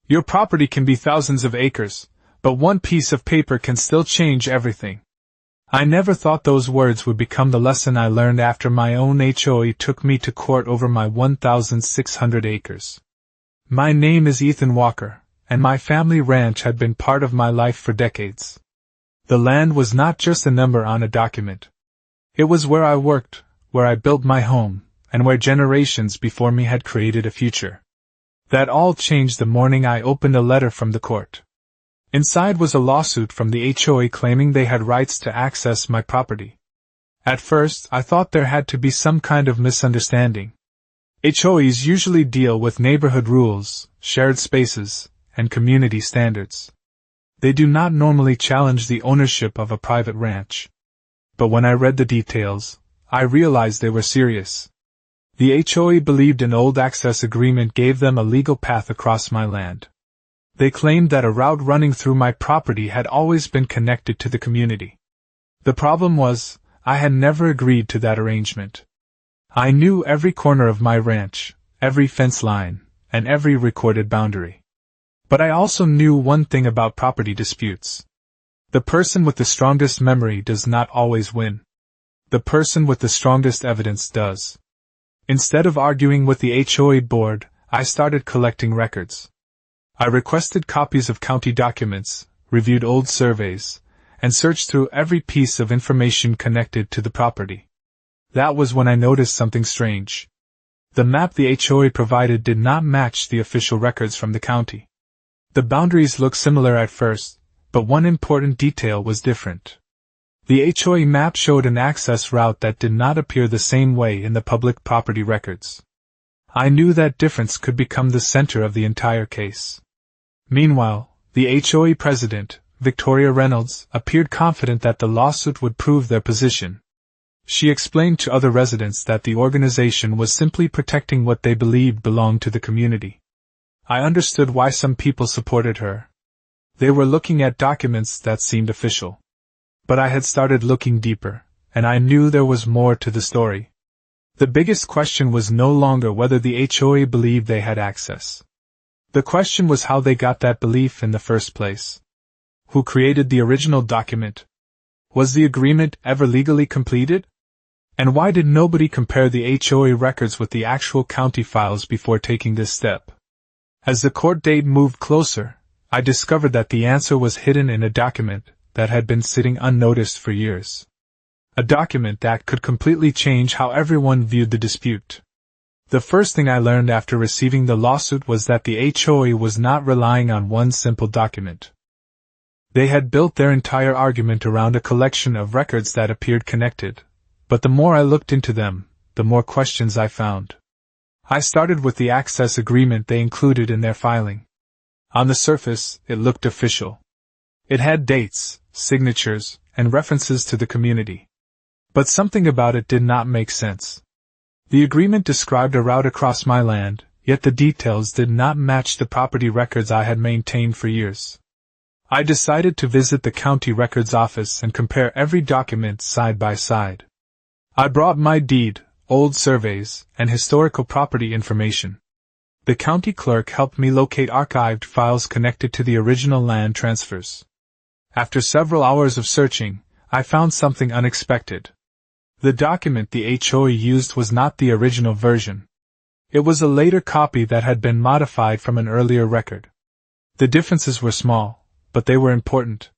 Your property can be thousands of acres, but one piece of paper can still change everything. I never thought those words would become the lesson I learned after my own HOA took me to court over my 1,600 acres. My name is Ethan Walker, and my family ranch had been part of my life for decades. The land was not just a number on a document. It was where I worked, where I built my home, and where generations before me had created a future. That all changed the morning I opened a letter from the court. Inside was a lawsuit from the HOA claiming they had rights to access my property. At first, I thought there had to be some kind of misunderstanding. HOAs usually deal with neighborhood rules, shared spaces, and community standards. They do not normally challenge the ownership of a private ranch. But when I read the details, I realized they were serious. The HOA believed an old access agreement gave them a legal path across my land. They claimed that a route running through my property had always been connected to the community. The problem was, I had never agreed to that arrangement. I knew every corner of my ranch, every fence line, and every recorded boundary. But I also knew one thing about property disputes. The person with the strongest memory does not always win. The person with the strongest evidence does. Instead of arguing with the HOA board, I started collecting records. I requested copies of county documents, reviewed old surveys, and searched through every piece of information connected to the property. That was when I noticed something strange. The map the HOA provided did not match the official records from the county. The boundaries looked similar at first, but one important detail was different. The HOA map showed an access route that did not appear the same way in the public property records. I knew that difference could become the center of the entire case. Meanwhile, the HOA president, Victoria Reynolds, appeared confident that the lawsuit would prove their position. She explained to other residents that the organization was simply protecting what they believed belonged to the community. I understood why some people supported her. They were looking at documents that seemed official. But I had started looking deeper, and I knew there was more to the story. The biggest question was no longer whether the HOA believed they had access. The question was how they got that belief in the first place. Who created the original document? Was the agreement ever legally completed? And why did nobody compare the HOA records with the actual county files before taking this step? As the court date moved closer, I discovered that the answer was hidden in a document that had been sitting unnoticed for years. A document that could completely change how everyone viewed the dispute. The first thing I learned after receiving the lawsuit was that the HOA was not relying on one simple document. They had built their entire argument around a collection of records that appeared connected, but the more I looked into them, the more questions I found. I started with the access agreement they included in their filing. On the surface, it looked official. It had dates, signatures, and references to the community. But something about it did not make sense. The agreement described a route across my land, yet the details did not match the property records I had maintained for years. I decided to visit the county records office and compare every document side by side. I brought my deed, old surveys, and historical property information. The county clerk helped me locate archived files connected to the original land transfers. After several hours of searching, I found something unexpected. The document the HOA used was not the original version. It was a later copy that had been modified from an earlier record. The differences were small, but they were important.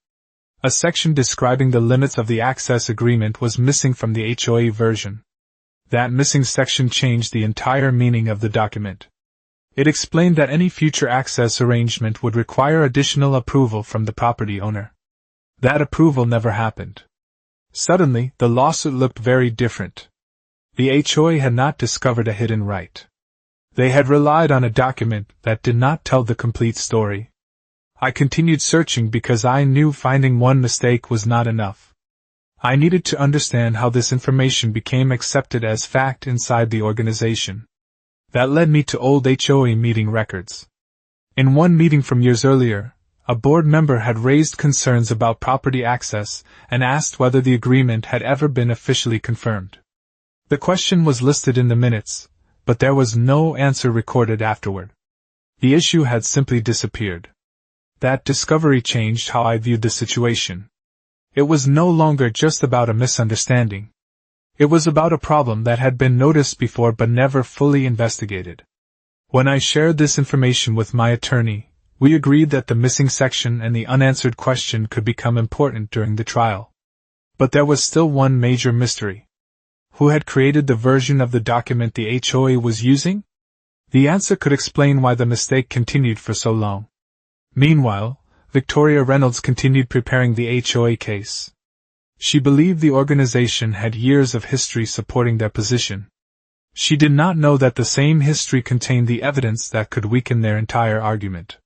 A section describing the limits of the access agreement was missing from the HOA version. That missing section changed the entire meaning of the document. It explained that any future access arrangement would require additional approval from the property owner. That approval never happened. Suddenly, the lawsuit looked very different. The HOA had not discovered a hidden right. They had relied on a document that did not tell the complete story. I continued searching because I knew finding one mistake was not enough. I needed to understand how this information became accepted as fact inside the organization. That led me to old HOA meeting records. In one meeting from years earlier, a board member had raised concerns about property access and asked whether the agreement had ever been officially confirmed. The question was listed in the minutes, but there was no answer recorded afterward. The issue had simply disappeared. That discovery changed how I viewed the situation. It was no longer just about a misunderstanding. It was about a problem that had been noticed before but never fully investigated. When I shared this information with my attorney, we agreed that the missing section and the unanswered question could become important during the trial. But there was still one major mystery. Who had created the version of the document the HOA was using? The answer could explain why the mistake continued for so long. Meanwhile, Victoria Reynolds continued preparing the HOA case. She believed the organization had years of history supporting their position. She did not know that the same history contained the evidence that could weaken their entire argument.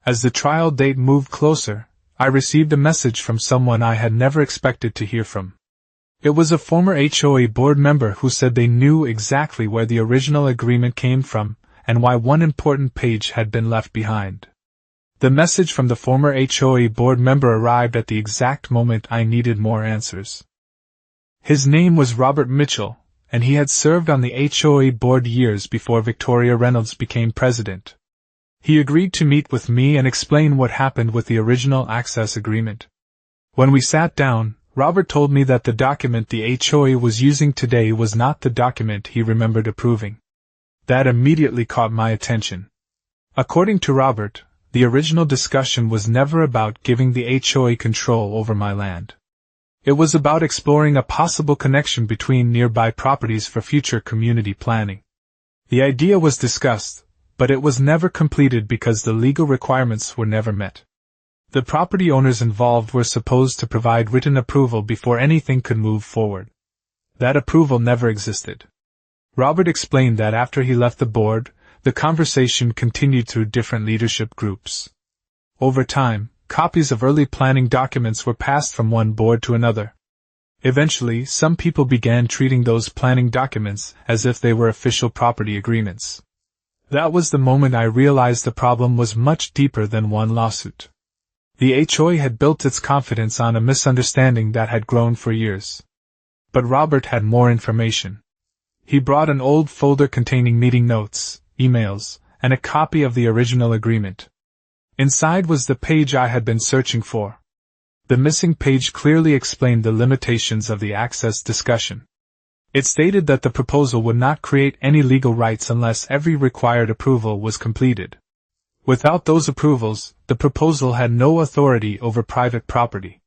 As the trial date moved closer, I received a message from someone I had never expected to hear from. It was a former HOA board member who said they knew exactly where the original agreement came from and why one important page had been left behind. The message from the former HOA board member arrived at the exact moment I needed more answers. His name was Robert Mitchell, and he had served on the HOA board years before Victoria Reynolds became president. He agreed to meet with me and explain what happened with the original access agreement. When we sat down, Robert told me that the document the HOA was using today was not the document he remembered approving. That immediately caught my attention. According to Robert, the original discussion was never about giving the HOA control over my land. It was about exploring a possible connection between nearby properties for future community planning. The idea was discussed, but it was never completed because the legal requirements were never met. The property owners involved were supposed to provide written approval before anything could move forward. That approval never existed. Robert explained that after he left the board, the conversation continued through different leadership groups. Over time, copies of early planning documents were passed from one board to another. Eventually, some people began treating those planning documents as if they were official property agreements. That was the moment I realized the problem was much deeper than one lawsuit. The HOA had built its confidence on a misunderstanding that had grown for years. But Robert had more information. He brought an old folder containing meeting notes, emails, and a copy of the original agreement. Inside was the page I had been searching for. The missing page clearly explained the limitations of the access discussion. It stated that the proposal would not create any legal rights unless every required approval was completed. Without those approvals, the proposal had no authority over private property.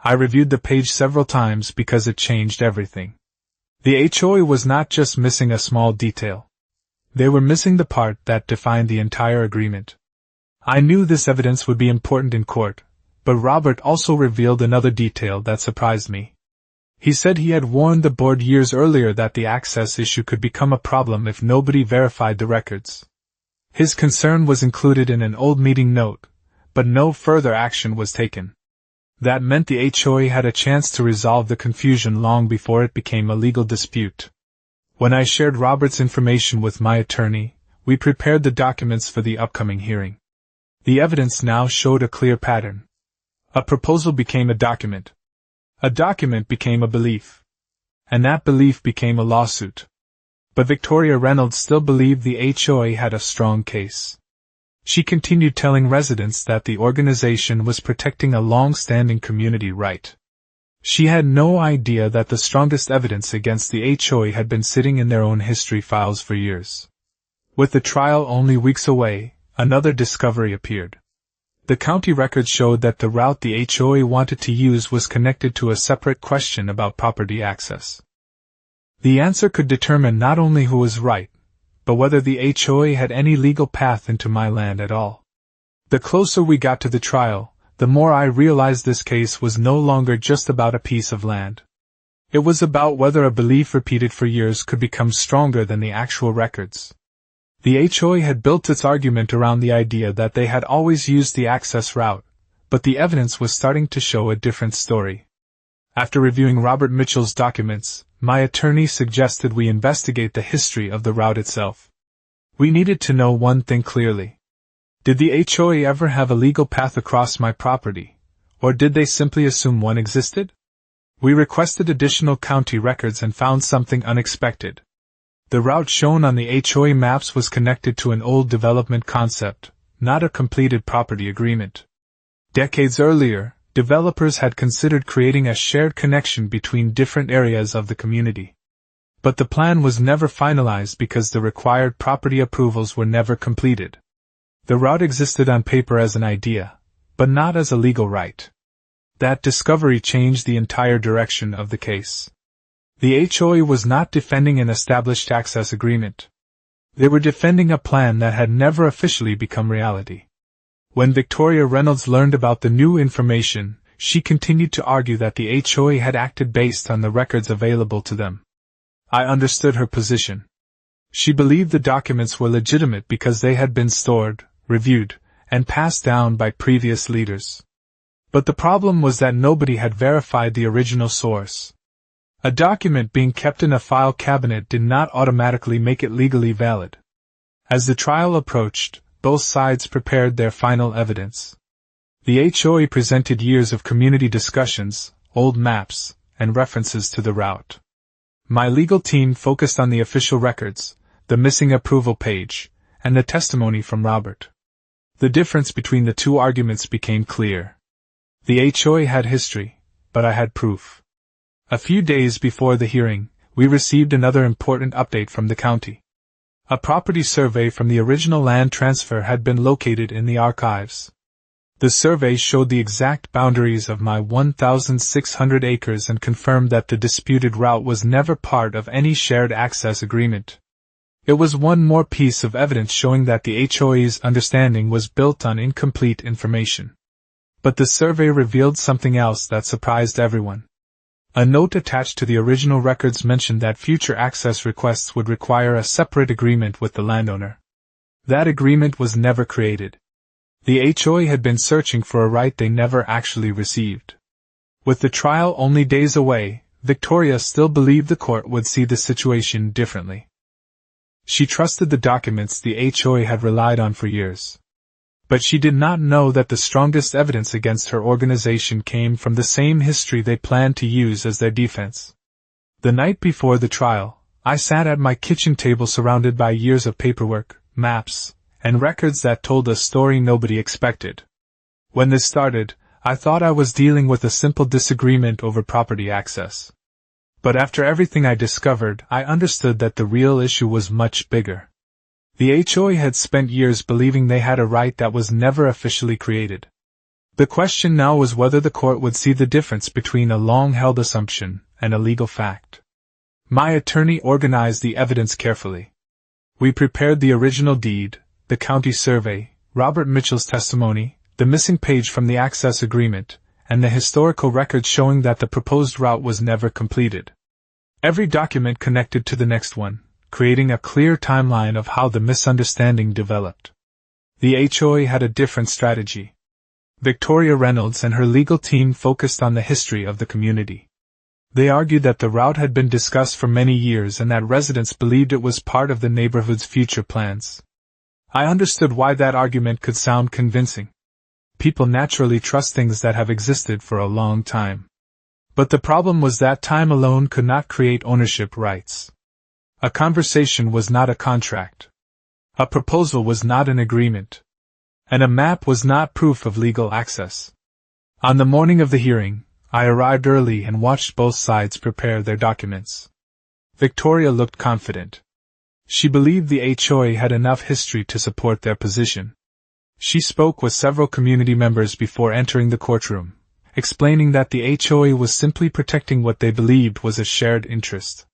I reviewed the page several times because it changed everything. The HOA was not just missing a small detail. They were missing the part that defined the entire agreement. I knew this evidence would be important in court, but Robert also revealed another detail that surprised me. He said he had warned the board years earlier that the access issue could become a problem if nobody verified the records. His concern was included in an old meeting note, but no further action was taken. That meant the HOA had a chance to resolve the confusion long before it became a legal dispute. When I shared Robert's information with my attorney, we prepared the documents for the upcoming hearing. The evidence now showed a clear pattern. A proposal became a document. A document became a belief. And that belief became a lawsuit. But Victoria Reynolds still believed the HOA had a strong case. She continued telling residents that the organization was protecting a long-standing community right. She had no idea that the strongest evidence against the HOA had been sitting in their own history files for years. With the trial only weeks away, another discovery appeared. The county records showed that the route the HOA wanted to use was connected to a separate question about property access. The answer could determine not only who was right, but whether the HOA had any legal path into my land at all. The closer we got to the trial, the more I realized this case was no longer just about a piece of land. It was about whether a belief repeated for years could become stronger than the actual records. The HOA had built its argument around the idea that they had always used the access route, but the evidence was starting to show a different story. After reviewing Robert Mitchell's documents, my attorney suggested we investigate the history of the route itself. We needed to know one thing clearly. Did the HOA ever have a legal path across my property, or did they simply assume one existed? We requested additional county records and found something unexpected. The route shown on the HOA maps was connected to an old development concept, not a completed property agreement. Decades earlier, developers had considered creating a shared connection between different areas of the community. But the plan was never finalized because the required property approvals were never completed. The route existed on paper as an idea, but not as a legal right. That discovery changed the entire direction of the case. The HOA was not defending an established access agreement. They were defending a plan that had never officially become reality. When Victoria Reynolds learned about the new information, she continued to argue that the HOA had acted based on the records available to them. I understood her position. She believed the documents were legitimate because they had been stored, reviewed, and passed down by previous leaders. But the problem was that nobody had verified the original source. A document being kept in a file cabinet did not automatically make it legally valid. As the trial approached, both sides prepared their final evidence. The HOA presented years of community discussions, old maps, and references to the route. My legal team focused on the official records, the missing approval page, and the testimony from Robert. The difference between the two arguments became clear. The HOA had history, but I had proof. A few days before the hearing, we received another important update from the county. A property survey from the original land transfer had been located in the archives. The survey showed the exact boundaries of my 1,600 acres and confirmed that the disputed route was never part of any shared access agreement. It was one more piece of evidence showing that the HOA's understanding was built on incomplete information. But the survey revealed something else that surprised everyone. A note attached to the original records mentioned that future access requests would require a separate agreement with the landowner. That agreement was never created. The HOA had been searching for a right they never actually received. With the trial only days away, Victoria still believed the court would see the situation differently. She trusted the documents the HOA had relied on for years. But she did not know that the strongest evidence against her organization came from the same history they planned to use as their defense. The night before the trial, I sat at my kitchen table surrounded by years of paperwork, maps, and records that told a story nobody expected. When this started, I thought I was dealing with a simple disagreement over property access. But after everything I discovered, I understood that the real issue was much bigger. The HOA had spent years believing they had a right that was never officially created. The question now was whether the court would see the difference between a long-held assumption and a legal fact. My attorney organized the evidence carefully. We prepared the original deed, the county survey, Robert Mitchell's testimony, the missing page from the access agreement, and the historical records showing that the proposed route was never completed. Every document connected to the next one, creating a clear timeline of how the misunderstanding developed. The HOA had a different strategy. Victoria Reynolds and her legal team focused on the history of the community. They argued that the route had been discussed for many years and that residents believed it was part of the neighborhood's future plans. I understood why that argument could sound convincing. People naturally trust things that have existed for a long time. But the problem was that time alone could not create ownership rights. A conversation was not a contract. A proposal was not an agreement. And a map was not proof of legal access. On the morning of the hearing, I arrived early and watched both sides prepare their documents. Victoria looked confident. She believed the HOA had enough history to support their position. She spoke with several community members before entering the courtroom, explaining that the HOA was simply protecting what they believed was a shared interest.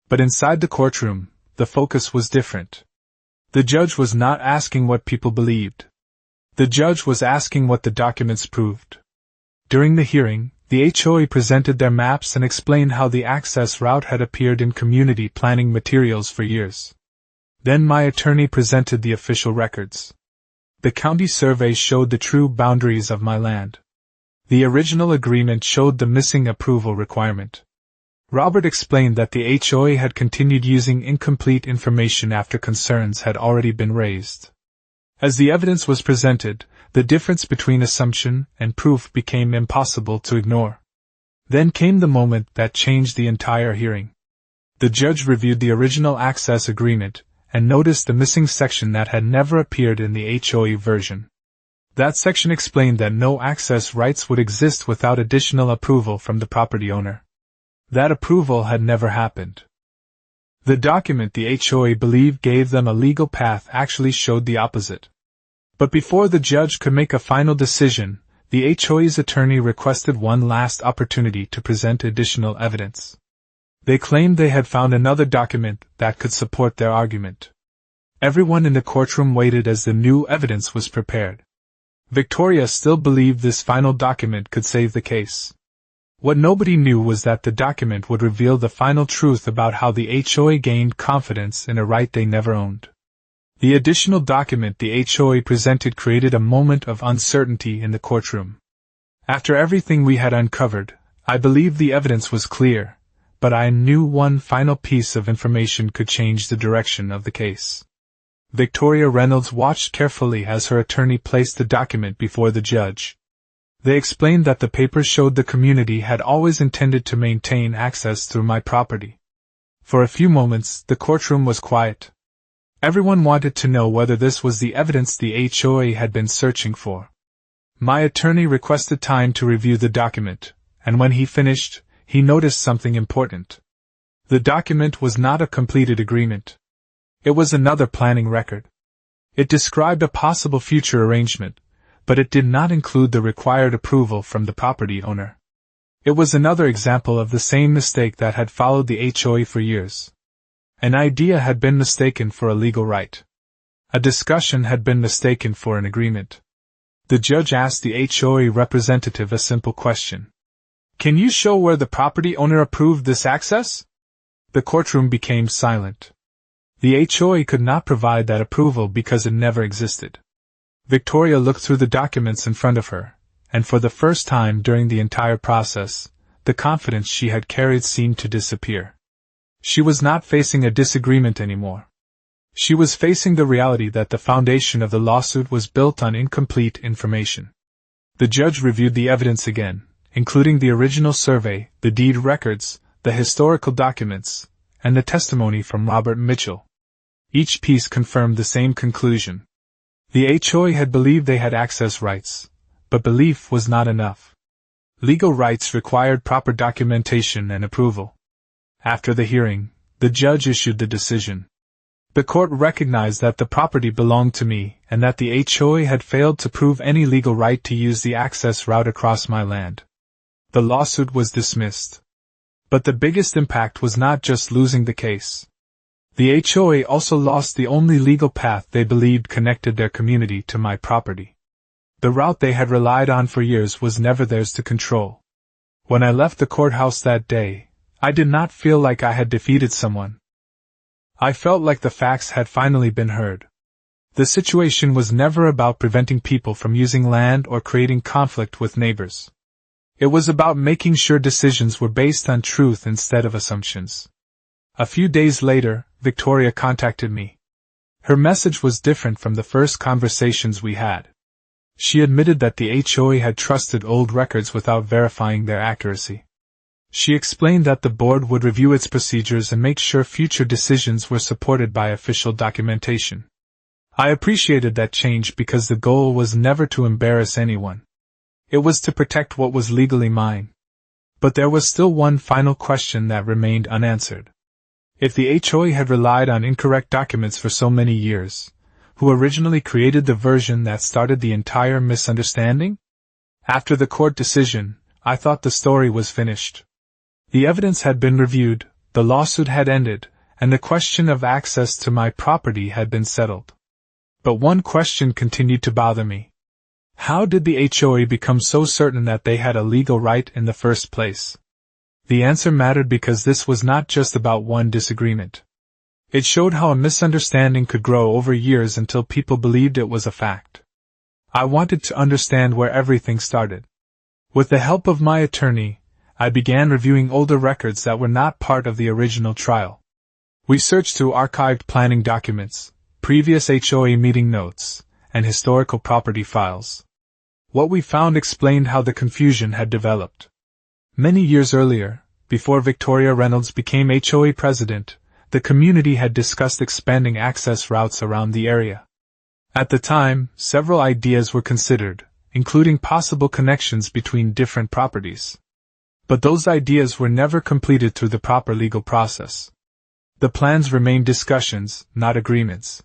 But inside the courtroom, the focus was different. The judge was not asking what people believed. The judge was asking what the documents proved. During the hearing, the HOA presented their maps and explained how the access route had appeared in community planning materials for years. Then my attorney presented the official records. The county survey showed the true boundaries of my land. The original agreement showed the missing approval requirement. Robert explained that the HOA had continued using incomplete information after concerns had already been raised. As the evidence was presented, the difference between assumption and proof became impossible to ignore. Then came the moment that changed the entire hearing. The judge reviewed the original access agreement and noticed the missing section that had never appeared in the HOA version. That section explained that no access rights would exist without additional approval from the property owner. That approval had never happened. The document the HOA believed gave them a legal path actually showed the opposite. But before the judge could make a final decision, the HOA's attorney requested one last opportunity to present additional evidence. They claimed they had found another document that could support their argument. Everyone in the courtroom waited as the new evidence was prepared. Victoria still believed this final document could save the case. What nobody knew was that the document would reveal the final truth about how the HOA gained confidence in a right they never owned. The additional document the HOA presented created a moment of uncertainty in the courtroom. After everything we had uncovered, I believed the evidence was clear, but I knew one final piece of information could change the direction of the case. Victoria Reynolds watched carefully as her attorney placed the document before the judge. They explained that the papers showed the community had always intended to maintain access through my property. For a few moments, the courtroom was quiet. Everyone wanted to know whether this was the evidence the HOA had been searching for. My attorney requested time to review the document, and when he finished, he noticed something important. The document was not a completed agreement. It was another planning record. It described a possible future arrangement, but it did not include the required approval from the property owner. It was another example of the same mistake that had followed the HOA for years. An idea had been mistaken for a legal right. A discussion had been mistaken for an agreement. The judge asked the HOA representative a simple question. "Can you show where the property owner approved this access?" The courtroom became silent. The HOA could not provide that approval because it never existed. Victoria looked through the documents in front of her, and for the first time during the entire process, the confidence she had carried seemed to disappear. She was not facing a disagreement anymore. She was facing the reality that the foundation of the lawsuit was built on incomplete information. The judge reviewed the evidence again, including the original survey, the deed records, the historical documents, and the testimony from Robert Mitchell. Each piece confirmed the same conclusion. The HOA had believed they had access rights, but belief was not enough. Legal rights required proper documentation and approval. After the hearing, the judge issued the decision. The court recognized that the property belonged to me and that the HOA had failed to prove any legal right to use the access route across my land. The lawsuit was dismissed. But the biggest impact was not just losing the case. The HOA also lost the only legal path they believed connected their community to my property. The route they had relied on for years was never theirs to control. When I left the courthouse that day, I did not feel like I had defeated someone. I felt like the facts had finally been heard. The situation was never about preventing people from using land or creating conflict with neighbors. It was about making sure decisions were based on truth instead of assumptions. A few days later, Victoria contacted me. Her message was different from the first conversations we had. She admitted that the HOA had trusted old records without verifying their accuracy. She explained that the board would review its procedures and make sure future decisions were supported by official documentation. I appreciated that change because the goal was never to embarrass anyone. It was to protect what was legally mine. But there was still one final question that remained unanswered. If the HOA had relied on incorrect documents for so many years, who originally created the version that started the entire misunderstanding? After the court decision, I thought the story was finished. The evidence had been reviewed, the lawsuit had ended, and the question of access to my property had been settled. But one question continued to bother me. How did the HOA become so certain that they had a legal right in the first place? The answer mattered because this was not just about one disagreement. It showed how a misunderstanding could grow over years until people believed it was a fact. I wanted to understand where everything started. With the help of my attorney, I began reviewing older records that were not part of the original trial. We searched through archived planning documents, previous HOA meeting notes, and historical property files. What we found explained how the confusion had developed. Many years earlier, before Victoria Reynolds became HOA president, the community had discussed expanding access routes around the area. At the time, several ideas were considered, including possible connections between different properties. But those ideas were never completed through the proper legal process. The plans remained discussions, not agreements.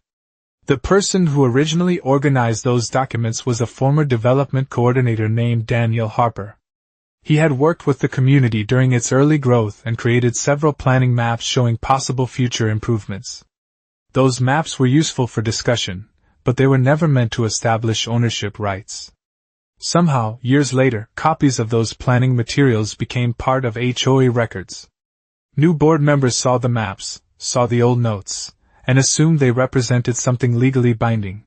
The person who originally organized those documents was a former development coordinator named Daniel Harper. He had worked with the community during its early growth and created several planning maps showing possible future improvements. Those maps were useful for discussion, but they were never meant to establish ownership rights. Somehow, years later, copies of those planning materials became part of HOA records. New board members saw the maps, saw the old notes, and assumed they represented something legally binding.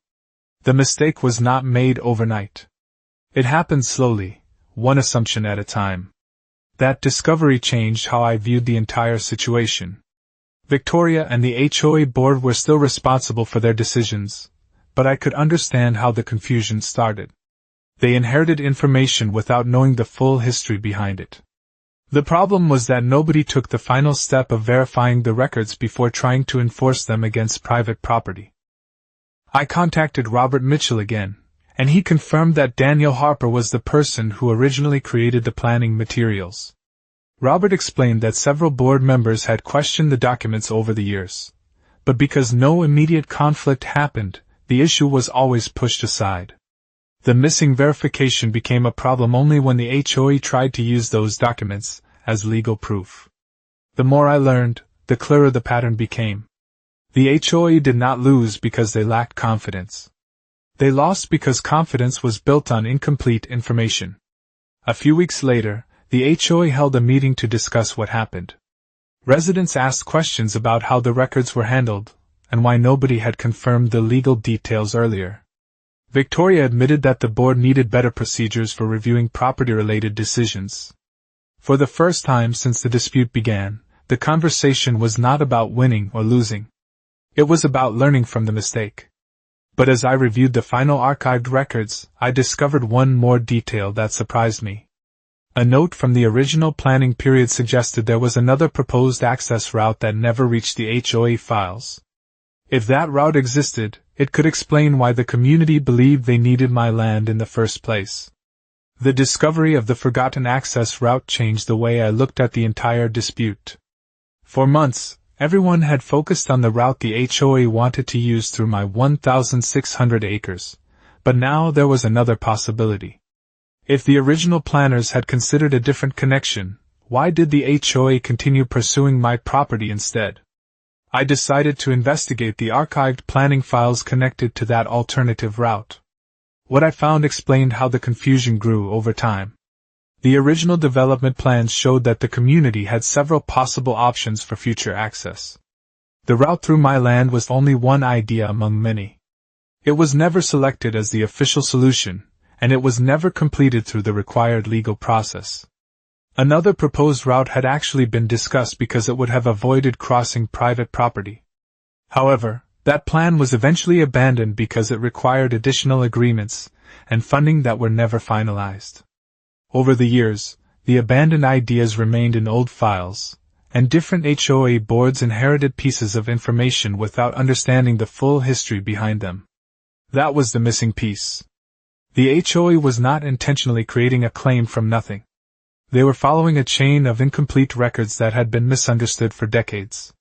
The mistake was not made overnight. It happened slowly, one assumption at a time. That discovery changed how I viewed the entire situation. Victoria and the HOA board were still responsible for their decisions, but I could understand how the confusion started. They inherited information without knowing the full history behind it. The problem was that nobody took the final step of verifying the records before trying to enforce them against private property. I contacted Robert Mitchell again, and he confirmed that Daniel Harper was the person who originally created the planning materials. Robert explained that several board members had questioned the documents over the years, but because no immediate conflict happened, the issue was always pushed aside. The missing verification became a problem only when the HOA tried to use those documents as legal proof. The more I learned, the clearer the pattern became. The HOA did not lose because they lacked confidence. They lost because confidence was built on incomplete information. A few weeks later, the HOA held a meeting to discuss what happened. Residents asked questions about how the records were handled, and why nobody had confirmed the legal details earlier. Victoria admitted that the board needed better procedures for reviewing property-related decisions. For the first time since the dispute began, the conversation was not about winning or losing. It was about learning from the mistake. But as I reviewed the final archived records, I discovered one more detail that surprised me. A note from the original planning period suggested there was another proposed access route that never reached the HOA files. If that route existed, it could explain why the community believed they needed my land in the first place. The discovery of the forgotten access route changed the way I looked at the entire dispute. For months, everyone had focused on the route the HOA wanted to use through my 1,600 acres, but now there was another possibility. If the original planners had considered a different connection, why did the HOA continue pursuing my property instead? I decided to investigate the archived planning files connected to that alternative route. What I found explained how the confusion grew over time. The original development plans showed that the community had several possible options for future access. The route through my land was only one idea among many. It was never selected as the official solution, and it was never completed through the required legal process. Another proposed route had actually been discussed because it would have avoided crossing private property. However, that plan was eventually abandoned because it required additional agreements and funding that were never finalized. Over the years, the abandoned ideas remained in old files, and different HOA boards inherited pieces of information without understanding the full history behind them. That was the missing piece. The HOA was not intentionally creating a claim from nothing. They were following a chain of incomplete records that had been misunderstood for decades.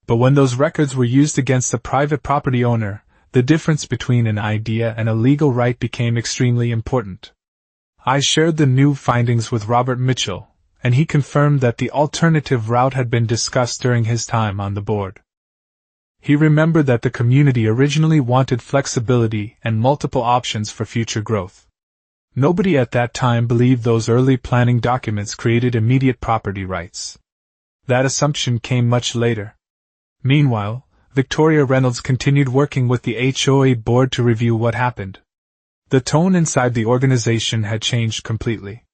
But when those records were used against a private property owner, the difference between an idea and a legal right became extremely important. I shared the new findings with Robert Mitchell, and he confirmed that the alternative route had been discussed during his time on the board. He remembered that the community originally wanted flexibility and multiple options for future growth. Nobody at that time believed those early planning documents created immediate property rights. That assumption came much later. Meanwhile, Victoria Reynolds continued working with the HOA board to review what happened. The tone inside the organization had changed completely.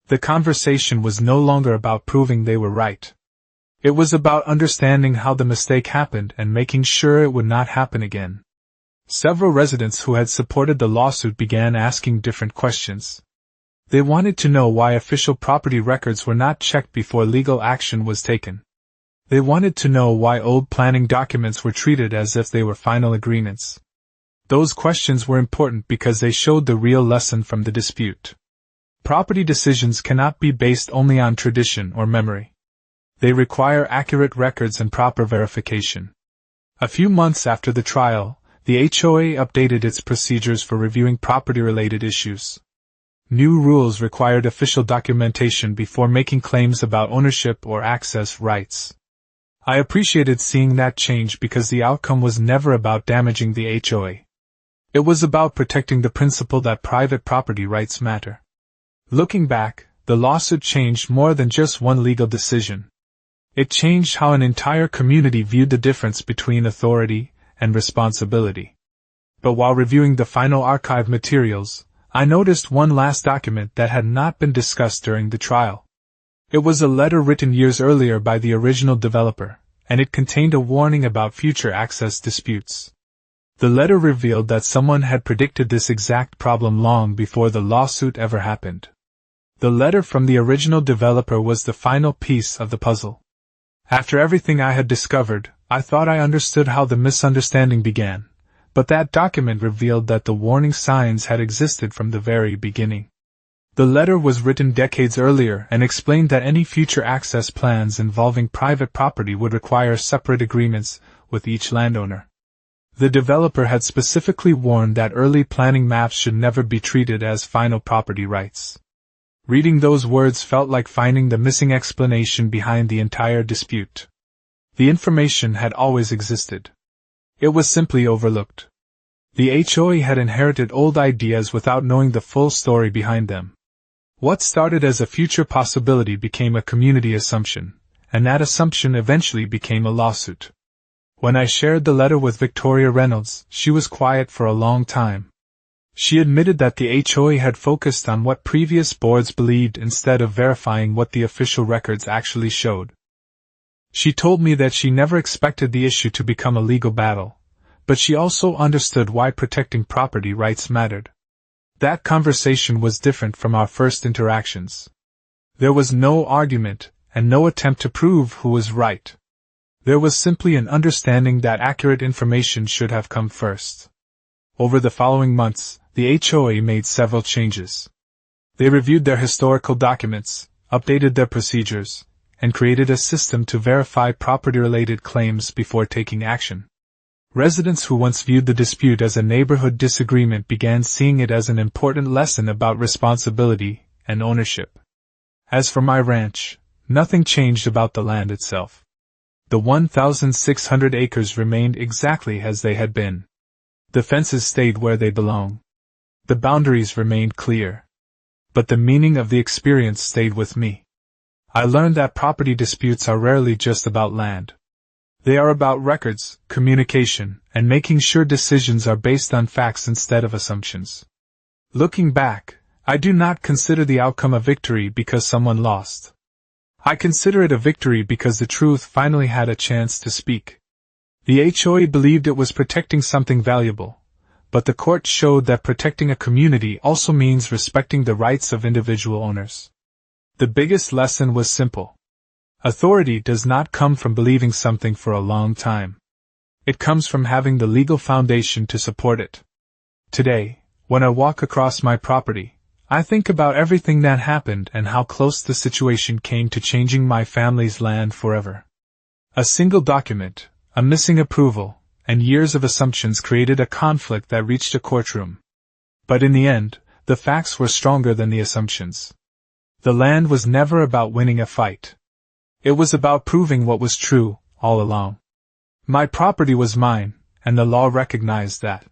The conversation was no longer about proving they were right. It was about understanding how the mistake happened and making sure it would not happen again. Several residents who had supported the lawsuit began asking different questions. They wanted to know why official property records were not checked before legal action was taken. They wanted to know why old planning documents were treated as if they were final agreements. Those questions were important because they showed the real lesson from the dispute. Property decisions cannot be based only on tradition or memory. They require accurate records and proper verification. A few months after the trial, the HOA updated its procedures for reviewing property-related issues. New rules required official documentation before making claims about ownership or access rights. I appreciated seeing that change because the outcome was never about damaging the HOA. It was about protecting the principle that private property rights matter. Looking back, the lawsuit changed more than just one legal decision. It changed how an entire community viewed the difference between authority and responsibility. But while reviewing the final archive materials, I noticed one last document that had not been discussed during the trial. It was a letter written years earlier by the original developer, and it contained a warning about future access disputes. The letter revealed that someone had predicted this exact problem long before the lawsuit ever happened. The letter from the original developer was the final piece of the puzzle. After everything I had discovered, I thought I understood how the misunderstanding began, but that document revealed that the warning signs had existed from the very beginning. The letter was written decades earlier and explained that any future access plans involving private property would require separate agreements with each landowner. The developer had specifically warned that early planning maps should never be treated as final property rights. Reading those words felt like finding the missing explanation behind the entire dispute. The information had always existed. It was simply overlooked. The HOA had inherited old ideas without knowing the full story behind them. What started as a future possibility became a community assumption, and that assumption eventually became a lawsuit. When I shared the letter with Victoria Reynolds, she was quiet for a long time. She admitted that the HOA had focused on what previous boards believed instead of verifying what the official records actually showed. She told me that she never expected the issue to become a legal battle, but she also understood why protecting property rights mattered. That conversation was different from our first interactions. There was no argument, and no attempt to prove who was right. There was simply an understanding that accurate information should have come first. Over the following months, the HOA made several changes. They reviewed their historical documents, updated their procedures, and created a system to verify property-related claims before taking action. Residents who once viewed the dispute as a neighborhood disagreement began seeing it as an important lesson about responsibility and ownership. As for my ranch, nothing changed about the land itself. The 1,600 acres remained exactly as they had been. The fences stayed where they belong. The boundaries remained clear. But the meaning of the experience stayed with me. I learned that property disputes are rarely just about land. They are about records, communication, and making sure decisions are based on facts instead of assumptions. Looking back, I do not consider the outcome a victory because someone lost. I consider it a victory because the truth finally had a chance to speak. The HOA believed it was protecting something valuable, but the court showed that protecting a community also means respecting the rights of individual owners. The biggest lesson was simple. Authority does not come from believing something for a long time. It comes from having the legal foundation to support it. Today, when I walk across my property, I think about everything that happened and how close the situation came to changing my family's land forever. A single document, a missing approval, and years of assumptions created a conflict that reached a courtroom. But in the end, the facts were stronger than the assumptions. The land was never about winning a fight. It was about proving what was true, all along. My property was mine, and the law recognized that.